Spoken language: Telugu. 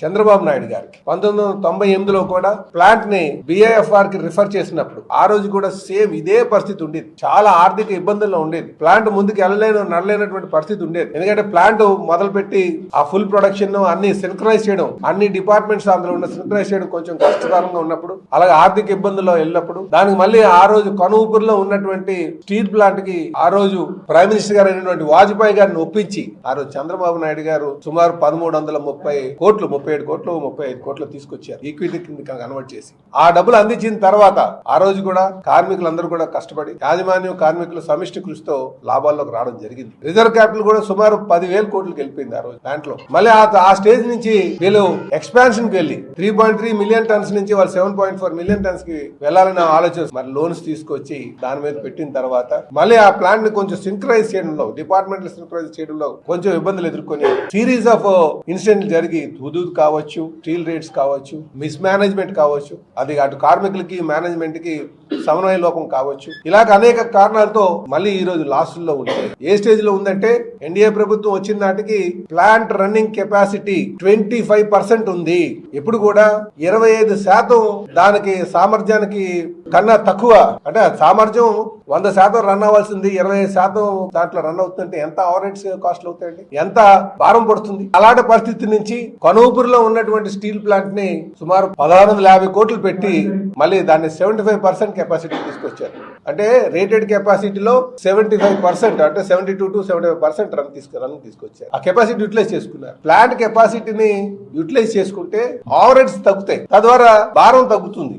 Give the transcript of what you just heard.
చంద్రబాబు నాయుడు గారికి 1998లో కూడా ప్లాంట్ ని బిఐఎఫ్ఆర్ కి రిఫర్ చేసినప్పుడు ఆ రోజు కూడా సేమ్ ఇదే పరిస్థితి ఉండేది. చాలా ఆర్థిక ఇబ్బందుల్లో ఉండేది. ప్లాంట్ ముందుకు నడలేనటువంటి పరిస్థితి ఉండేది. ఎందుకంటే ప్లాంట్ మొదలుపెట్టి ఆ ఫుల్ ప్రొడక్షన్ అన్ని సింక్రనైజ్ చేయడం, అన్ని డిపార్ట్మెంట్స్ అందులో ఉన్న సింక్రనైజ్ చేయడం కొంచెం కష్టతరంగా ఉన్నప్పుడు, అలాగే ఆర్థిక ఇబ్బందుల్లో వెళ్ళినప్పుడు దానికి మళ్ళీ ఆ రోజు కనుఊపుల్లో ఉన్నటువంటి స్టీల్ ప్లాంట్ కి ఆ రోజు ప్రైమ్ మినిస్టర్ గారు అయినటువంటి వాజ్పేయి గారిని ఒప్పించి ఆ రోజు చంద్రబాబు నాయుడు గారు సుమారు 1330 కోట్లు 37 కోట్లు 35 కోట్లు తీసుకొచ్చారు ఈక్విటీ కింద కన్వర్ట్ చేసి. ఆ డబ్బులు అందించిన తర్వాత ఆ రోజు కూడా కార్మికులందరూ కూడా కష్టపడి యాజమాన్యం కార్మికులు సమిష్టి కృషితో లాభాల్లోకి రావడం జరిగింది. రిజర్వ్ క్యాపిటల్ కూడా సుమారు 10,000 కోట్లకి వెళ్ళిపోయింది ఆ రోజు దాంట్లో. మళ్ళీ ఆ స్టేజ్ నుంచి వీళ్ళు ఎక్స్పాన్షన్ కి వెళ్ళి 3.3 మిలియన్ టన్స్ నుంచి వాళ్ళు 7.4 మిలియన్ టన్స్ కి వెళ్లాలని ఆలోచన మరి లోన్స్ తీసుకొచ్చి దాని మీద పెట్టిన తర్వాత మళ్ళీ ఆ ప్లాంట్ ని కొంచెం సింక్రైజ్ చేయడంలో, డిపార్ట్మెంటల్ సింక్రైజ్ చేయడంలో కొంచెం ఇబ్బందులు ఎదుర్కొని సిరీస్ ఆఫ్ ఇన్సిడెంట్లు జరిగి హుదూద్ కావచ్చు, స్టీల్ రేట్స్ కావచ్చు, మిస్ మేనేజ్మెంట్ కావచ్చు, అది అటు కార్మికులకి మేనేజ్మెంట్ కి సమన్వయ లోపం కావచ్చు, ఇలాగ అనేక కారణాలతో మళ్ళీ ఈ రోజు లాసుల్లో ఉంది. ఏ స్టేజ్ లో ఉందంటే ఎన్డీఏ ప్రభుత్వం వచ్చిన నాటికి ప్లాంట్ రన్నింగ్ కెపాసిటీ 25% ఉంది. ఎప్పుడు కూడా 25% దానికి సామర్థ్యానికి కన్నా తక్కువ, అంటే సామర్థ్యం 100% రన్ అవ్వాల్సింది 25% దాంట్లో రన్ అవుతుందంటే ఎంత ఓవర్ కాస్ట్లు అవుతాయండి, ఎంత భారం పడుతుంది. అలాంటి పరిస్థితి నుంచి కనూపురులో ఉన్నటువంటి స్టీల్ ప్లాంట్ ని సుమారు 1650 కోట్లు పెట్టి మళ్ళీ దాన్ని 75% కెపాసిటీ తీసుకొచ్చారు. అంటే రేటెడ్ కెపాసిటీలో 75%, అంటే 72 to 75% రన్ తీసుకొచ్చారు. ఆ కెపాసిటీ యూటిలైజ్ చేసుకున్నారు. ప్లాంట్ కెపాసిటీని యూటిలైజ్ చేసుకుంటే ఓవర్ హెడ్స్ తగ్గుతాయి, తద్వారా భారం తగ్గుతుంది.